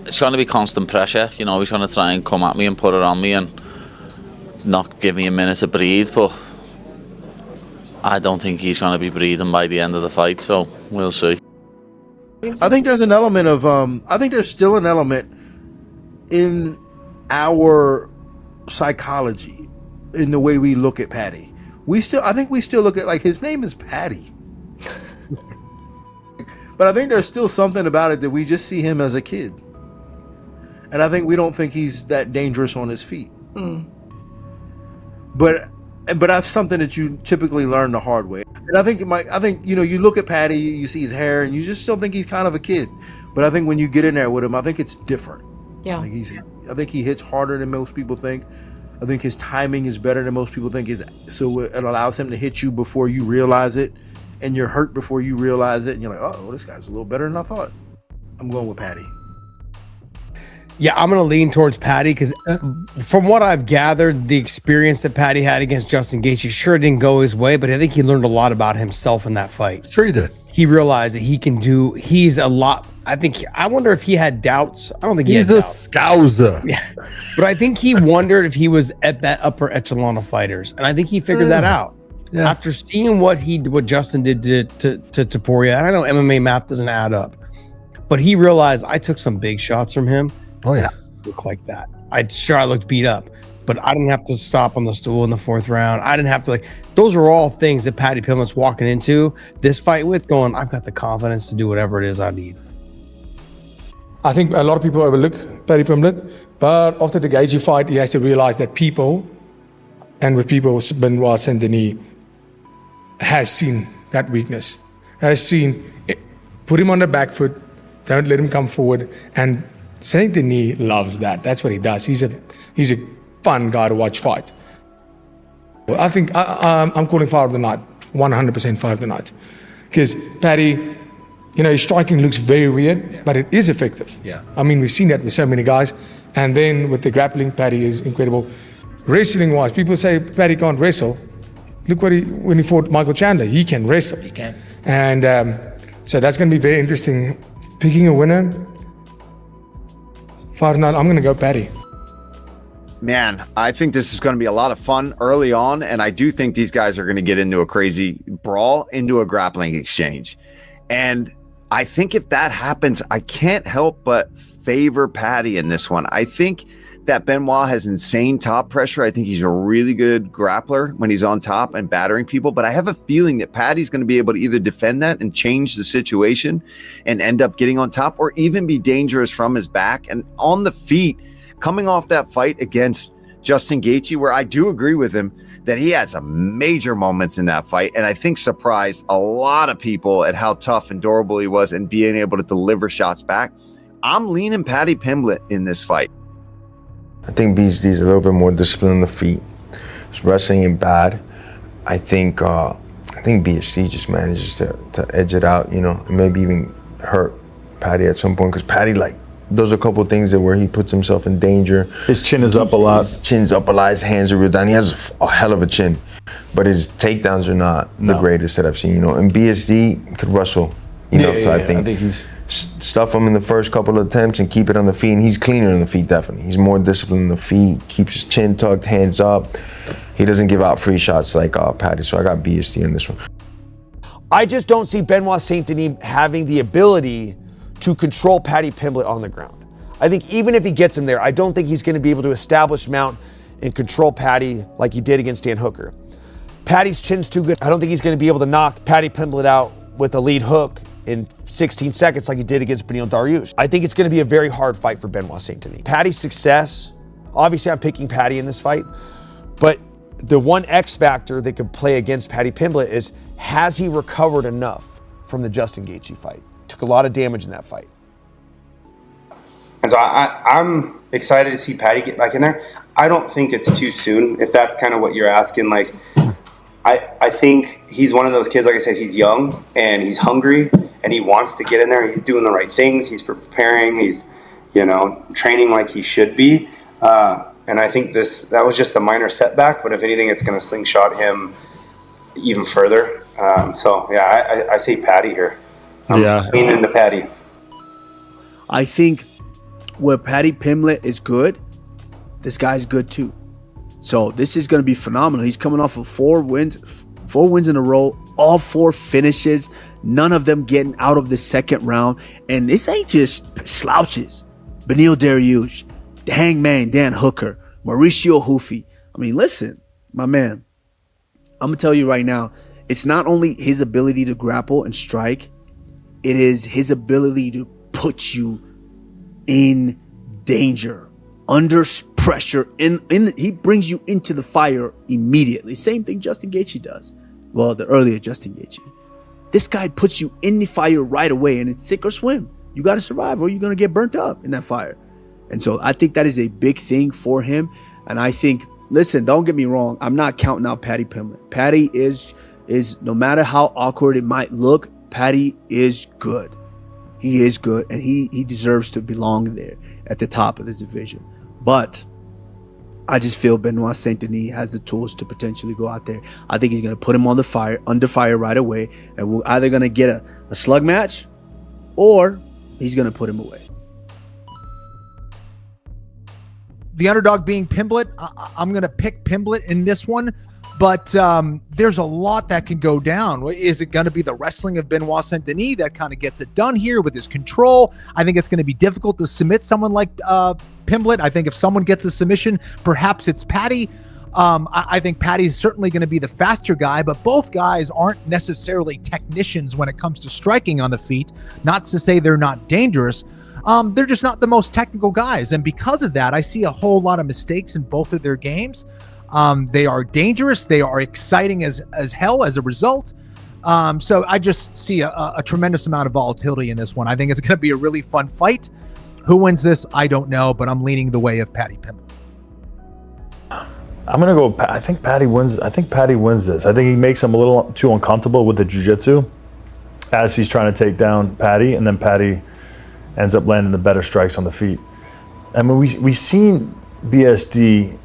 It's going to be constant pressure. You know, he's going to try and come at me and put it on me and not give me a minute to breathe, but I don't think he's going to be breathing by the end of the fight, so we'll see. I think there's an element of I think there's still an element in our psychology, in the way we look at Paddy. I think we still look at, like, his name is Paddy. But I think there's still something about it that we just see him as a kid. And I think we don't think he's that dangerous on his feet. But that's something that you typically learn the hard way. And I think you know, you look at Paddy, you see his hair, and you just still think he's kind of a kid. But I think when you get in there with him, I think it's different. Yeah. I think he hits harder than most people think. I think his timing is better than most people think. So it allows him to hit you before you realize it, and you're hurt before you realize it, and you're like, oh, this guy's a little better than I thought. I'm going with Paddy. Yeah, I'm going to lean towards Paddy because from what I've gathered, the experience that Paddy had against Justin Gaethje sure didn't go his way, but I think he learned a lot about himself in that fight. Sure he did. He realized that he's a lot. I wonder if he had doubts. I don't think he's a scouser. Yeah. But I think he wondered if he was at that upper echelon of fighters. And I think he figured that out. Yeah. After seeing what Justin did to Topuria, and I know MMA math doesn't add up, but he realized I took some big shots from him. Oh yeah, look like that. I looked beat up, but I didn't have to stop on the stool in the 4th round. I didn't have to those are all things that Paddy Pimblett's walking into this fight with, going, I've got the confidence to do whatever it is I need. I think a lot of people overlook Paddy Pimblett, but after the Gaethje fight, he has to realize that people, and with people, Benoit Saint Denis has seen that weakness, has seen it, put him on the back foot, don't let him come forward, and Saint Denis loves that. That's what he does. He's a fun guy to watch fight. Well, I think I'm calling fight of the night, 100% fight of the night, because Paddy, you know, his striking looks very weird, but it is effective. Yeah. I mean, we've seen that with so many guys, and then with the grappling, Paddy is incredible. Wrestling-wise, people say Paddy can't wrestle. Look when he fought Michael Chandler, he can wrestle. He can. And so that's going to be very interesting. Picking a winner, fight of the night, I'm going to go Paddy. Man, I think this is going to be a lot of fun early on, and I do think these guys are going to get into a crazy brawl, into a grappling exchange. And I think if that happens, I can't help but favor Paddy in this one. I think that Benoit has insane top pressure. I think he's a really good grappler when he's on top and battering people, but I have a feeling that Paddy's going to be able to either defend that and change the situation and end up getting on top, or even be dangerous from his back and on the feet, coming off that fight against Justin Gaethje, where I do agree with him that he had some major moments in that fight, and I think surprised a lot of people at how tough and durable he was and being able to deliver shots back. I'm leaning Paddy Pimblett in this fight. I think BSD's a little bit more disciplined on the feet. His wrestling ain't bad. I think BSD just manages to edge it out, you know, and maybe even hurt Paddy at some point, because Paddy, there's a couple of things where he puts himself in danger. His chin is up a lot. His chin's up a lot. His hands are real down. He has a hell of a chin, but his takedowns are not the greatest that I've seen. You know, and BSD could wrestle enough to I think he's stuff him in the first couple of attempts and keep it on the feet. And he's cleaner on the feet, definitely. He's more disciplined on the feet. Keeps his chin tucked, hands up. He doesn't give out free shots like Paddy. So I got BSD in this one. I just don't see Benoit Saint Denis having the ability to control Paddy Pimblett on the ground. I think even if he gets him there, I don't think he's going to be able to establish mount and control Paddy like he did against Dan Hooker. Paddy's chin's too good. I don't think he's going to be able to knock Paddy Pimblett out with a lead hook in 16 seconds like he did against Beneil Dariush. I think it's going to be a very hard fight for Benoit Saint Denis. Paddy's success, obviously I'm picking Paddy in this fight, but the one X factor that could play against Paddy Pimblett is, has he recovered enough from the Justin Gaethje fight? Took a lot of damage in that fight. And so I'm excited to see Paddy get back in there. I don't think it's too soon, if that's kind of what you're asking. Like, I think he's one of those kids, like I said, he's young and he's hungry and he wants to get in there. He's doing the right things. He's preparing. He's, you know, training like he should be. And I think that was just a minor setback, but if anything, it's going to slingshot him even further. So, yeah, I say Paddy here. I'm leaning into Paddy. I think where Paddy Pimblett is good, this guy's good too. So this is going to be phenomenal. He's coming off of 4 wins in a row, all 4 finishes, none of them getting out of the second round. And this ain't just slouches. Beneil Dariush, the Hangman, Dan Hooker, Mauricio Hufi. I mean, listen, my man, I'm going to tell you right now, it's not only his ability to grapple and strike, it is his ability to put you in danger, under pressure. He brings you into the fire immediately. Same thing Justin Gaethje does. Well, the earlier Justin Gaethje. This guy puts you in the fire right away, and it's sink or swim. You got to survive, or you're going to get burnt up in that fire. And so I think that is a big thing for him. And I think, listen, don't get me wrong, I'm not counting out Paddy Pimblett. Paddy is no matter how awkward it might look, Paddy is good. He is good, and he deserves to belong there at the top of this division. But I just feel Benoit Saint Denis has the tools to potentially go out there. I think he's going to put him under fire right away, and we're either going to get a slug match, or he's going to put him away. The underdog being Pimblett, I'm going to pick Pimblett in this one. But there's a lot that can go down. Is it going to be the wrestling of Benoit Saint Denis that kind of gets it done here with his control? I think it's going to be difficult to submit someone like Pimblett. I think if someone gets a submission, perhaps it's Paddy. I think Paddy's certainly going to be the faster guy, but both guys aren't necessarily technicians when it comes to striking on the feet. Not to say they're not dangerous. They're just not the most technical guys. And because of that, I see a whole lot of mistakes in both of their games. They are dangerous. They are exciting as hell as a result. So I just see a tremendous amount of volatility in this one. I think it's going to be a really fun fight. Who wins this? I don't know, but I'm leaning the way of Paddy Pimblett. I'm gonna go. I think Paddy wins. I think Paddy wins this. I think he makes him a little too uncomfortable with the jiu-jitsu as he's trying to take down Paddy, and then Paddy ends up landing the better strikes on the feet. I mean, we've seen BSD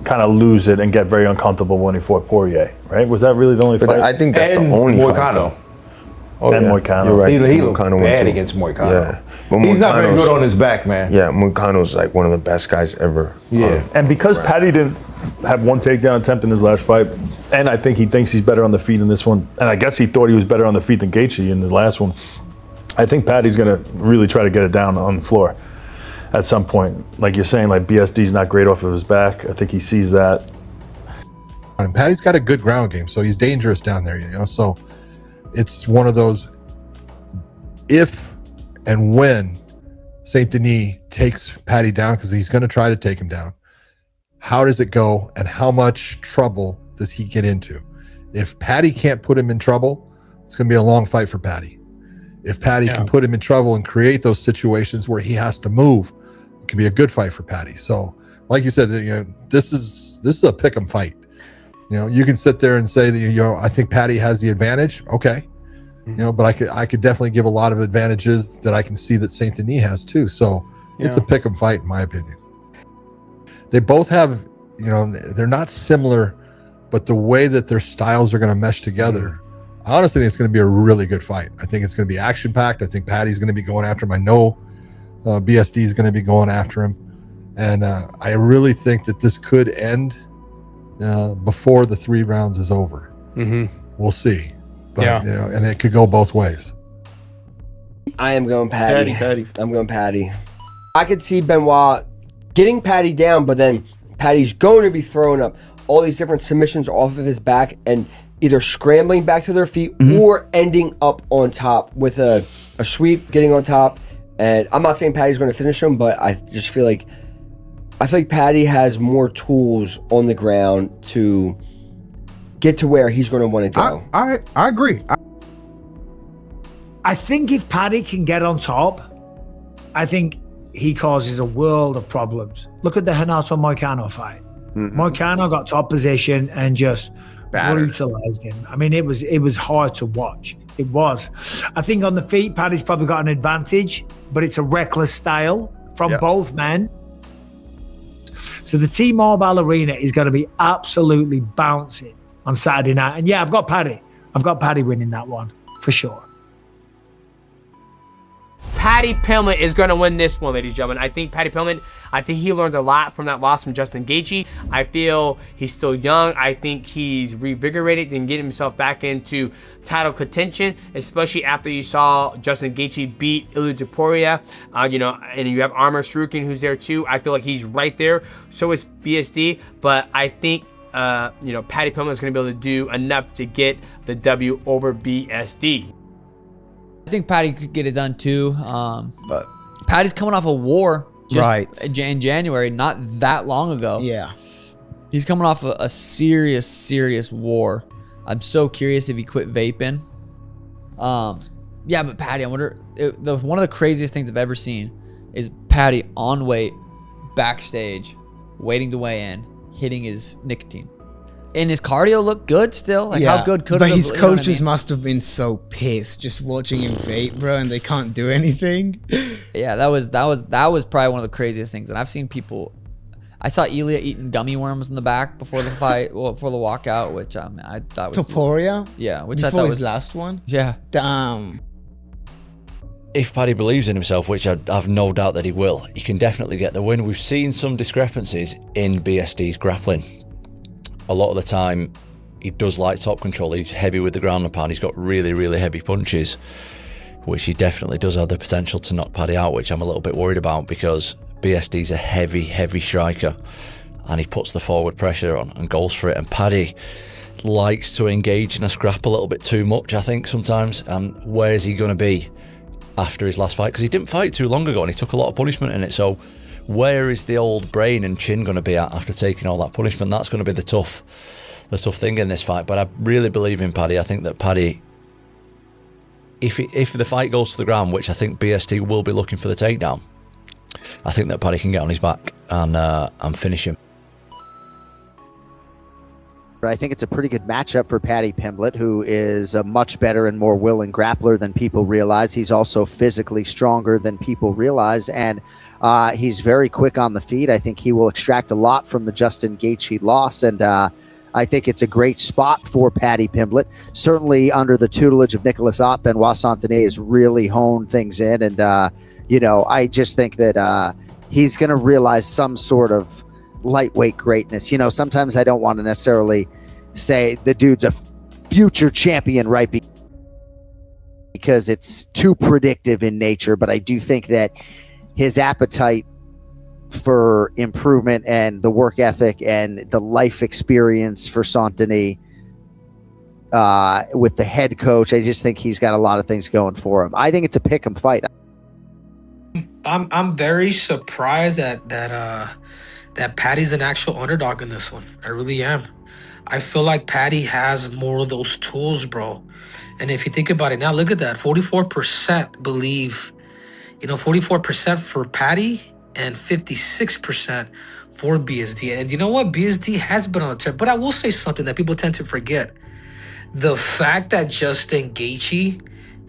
kind of lose it and get very uncomfortable when he fought Poirier, right? Was that really the only fight? I think that's the only fight, though. And Moicano. You're right. He looked bad against Moicano. Yeah. But He's not very good on his back, man. Yeah, Moicano's like one of the best guys ever. Yeah. And because Paddy didn't have one takedown attempt in his last fight, and I think he thinks he's better on the feet in this one, and I guess he thought he was better on the feet than Gaethje in the last one, I think Paddy's going to really try to get it down on the floor at some point. Like you're saying, like BSD's not great off of his back. I think he sees that. And Paddy's got a good ground game, so he's dangerous down there, you know. So it's one of those, if and when Saint Denis takes Paddy down, because he's going to try to take him down, how does it go and how much trouble does he get into? If Paddy can't put him in trouble, it's going to be a long fight for Paddy. If Paddy can put him in trouble and create those situations where he has to move, it can be a good fight for Paddy. So, like you said, you know, this is a pick'em fight. You know, you can sit there and say that, you know, I think Paddy has the advantage. Okay. You know, but I could definitely give a lot of advantages that I can see that Saint Denis has too. So it's a pick'em fight in my opinion. They both have, you know, they're not similar, but the way that their styles are going to mesh together, I honestly think it's going to be a really good fight. I think it's going to be action packed. I think Paddy's going to be going after him. I know BSD is going to be going after him. And I really think that this could end before the 3 rounds is over. We'll see. But, you know, and it could go both ways. I am going Paddy. Paddy. I'm going Paddy. I could see Benoit getting Paddy down, but then Paddy's going to be throwing up all these different submissions off of his back and either scrambling back to their feet or ending up on top with a sweep, getting on top. And I'm not saying Paddy's going to finish him, but I just feel like Paddy has more tools on the ground to get to where he's going to want to go. I agree. I think if Paddy can get on top, I think he causes a world of problems. Look at the Renato Moicano fight. Moicano got top position and just brutalized him. I mean, it was hard to watch. It was. I think on the feet, Paddy's probably got an advantage, but it's a reckless style from both men. So the T-Mobile Arena is going to be absolutely bouncing on Saturday night. And yeah, I've got Paddy. I've got Paddy winning that one for sure. Paddy Pimblett is going to win this one, ladies and gentlemen. I think Paddy Pimblett, he learned a lot from that loss from Justin Gaethje. I feel he's still young. I think he's revigorated and getting himself back into title contention, especially after you saw Justin Gaethje beat Ilia Topuria. And you have Armor Sarukian who's there too. I feel like he's right there. So is BSD, but I think Paddy Pimblett is going to be able to do enough to get the W over BSD. I think Paddy could get it done too. But Paddy's coming off a war in January, not that long ago. Yeah. He's coming off a serious war. I'm so curious if he quit vaping. Yeah, but Paddy, I wonder, one of the craziest things I've ever seen is Paddy on weight, backstage, waiting to weigh in, hitting his nicotine. And his cardio looked good still. Like, how good could it have? But his coaches I mean? must have been so pissed just watching him vape, bro, and they can't do anything. Yeah, that was probably one of the craziest things. And I've seen people. I saw Ilia eating gummy worms in the back before the fight, before the walkout, which I thought was Topuria. Yeah, which before I thought was his last one. Yeah, damn. If Paddy believes in himself, which I've no doubt that he will, he can definitely get the win. We've seen some discrepancies in BSD's grappling. A lot of the time, he does like top control. He's heavy with the ground and pound. He's got really heavy punches, which he definitely does have the potential to knock Paddy out, which I'm a little bit worried about because BSD's a heavy striker and he puts the forward pressure on and goes for it. And Paddy likes to engage in a scrap a little bit too much, I think, sometimes. And where is he going to be after his last fight? Because he didn't fight too long ago and he took a lot of punishment in it. So where is the old brain and chin going to be at after taking all that punishment? That's going to be the tough thing in this fight. But I really believe in Paddy. I think that Paddy, if the fight goes to the ground, which I think BSD will be looking for the takedown, I think that Paddy can get on his back and finish him. I think it's a pretty good matchup for Paddy Pimblett, who is a much better and more willing grappler than people realize. He's also physically stronger than people realize, and he's very quick on the feet. I think he will extract a lot from the Justin Gaethje loss, and I think it's a great spot for Paddy Pimblett. Certainly under the tutelage of Nicolas Ott, Benoit Saint Denis has really honed things in, and I just think that he's going to realize some sort of lightweight greatness. Sometimes I don't want to necessarily say the dude's a future champion, right? Because it's too predictive in nature, but I do think that his appetite for improvement and the work ethic and the life experience for Saint Denis with the head coach, I just think he's got a lot of things going for him. I think it's a pick 'em fight. I'm very surprised that Paddy's an actual underdog in this one. I really am. I feel like Paddy has more of those tools, bro. And if you think about it now, look at that. 44% believe, 44% for Paddy and 56% for BSD. And you know what? BSD has been on a tear. But I will say something that people tend to forget. The fact that Justin Gaethje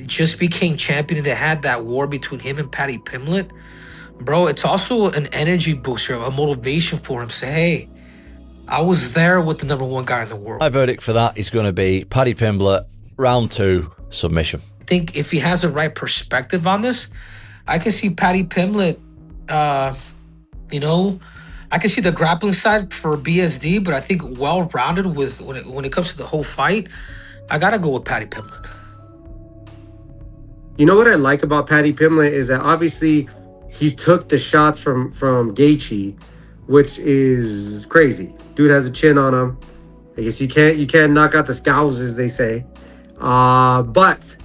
just became champion and they had that war between him and Paddy Pimblett, bro, it's also an energy booster, a motivation for him. Say, hey, I was there with the #1 guy in the world. My verdict for that is going to be Paddy Pimblett, round 2, submission. I think if he has the right perspective on this, I can see Paddy Pimblett, I can see the grappling side for BSD, but I think well-rounded when it comes to the whole fight, I got to go with Paddy Pimblett. You know what I like about Paddy Pimblett is that obviously he took the shots from Gaethje, which is crazy. Dude has a chin on him. I guess you can't knock out the scowls, as they say. But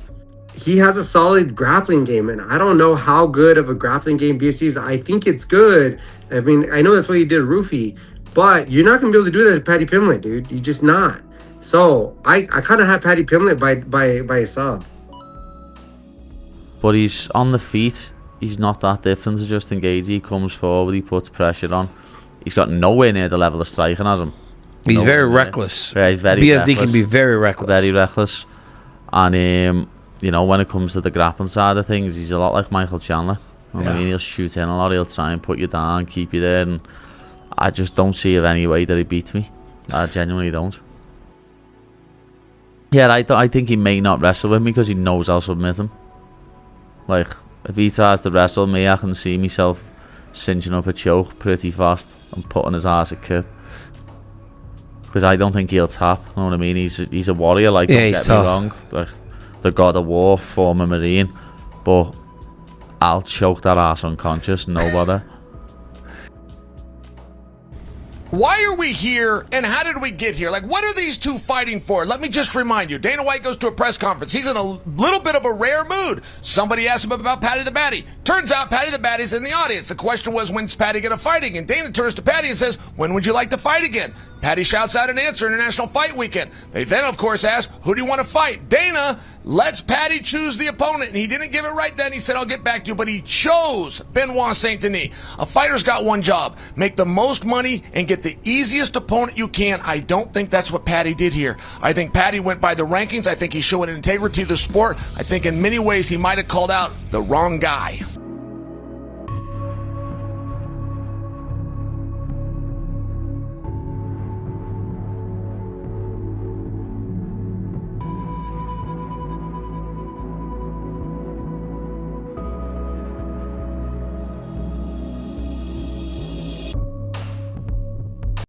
he has a solid grappling game, and I don't know how good of a grappling game BSD is. I think it's good. I mean, I know that's what he did Roofy, but you're not gonna be able to do that to Paddy Pimblett, dude. You're just not. So I kind of have Paddy Pimblett by a sub. But he's on the feet. He's not that different to Justin Gaethje. He comes forward, he puts pressure on. He's got nowhere near the level of striking as him. He's very reckless. Yeah, he's very BSD reckless. can be very reckless. Very reckless. And, when it comes to the grappling side of things, he's a lot like Michael Chandler. I mean, he'll shoot in a lot. He'll try and put you down, keep you there. And I just don't see of any way that he beats me. I genuinely don't. Yeah, I think he may not wrestle with me because he knows I'll submit him. Like, If he tries to wrestle me, I can see myself cinching up a choke pretty fast and putting his ass a kick. Because I don't think he'll tap. You know what I mean? He's a warrior. Like, Yeah, don't he's get tough. me wrong. Like, the god of war, former Marine, but I'll choke that ass unconscious. No bother. Why are we here and how did we get here? Like, what are these two fighting for? Let me just remind you. Dana White goes to a press conference. He's in a little bit of a rare mood. Somebody asked him about Paddy the Baddy. Turns out Paddy the Baddy's in the audience. The question was, when's Paddy going to fight again? Dana turns to Paddy and says, when would you like to fight again? Paddy shouts out an answer, International Fight Weekend. They then, of course, ask, who do you want to fight? Dana lets Paddy choose the opponent, and he didn't give it right then. He said, I'll get back to you, but he chose Benoit Saint Denis. A fighter's got one job, make the most money and get the easiest opponent you can. I don't think that's what Paddy did here. I think Paddy went by the rankings. I think he showed an integrity to the sport. I think in many ways he might have called out the wrong guy.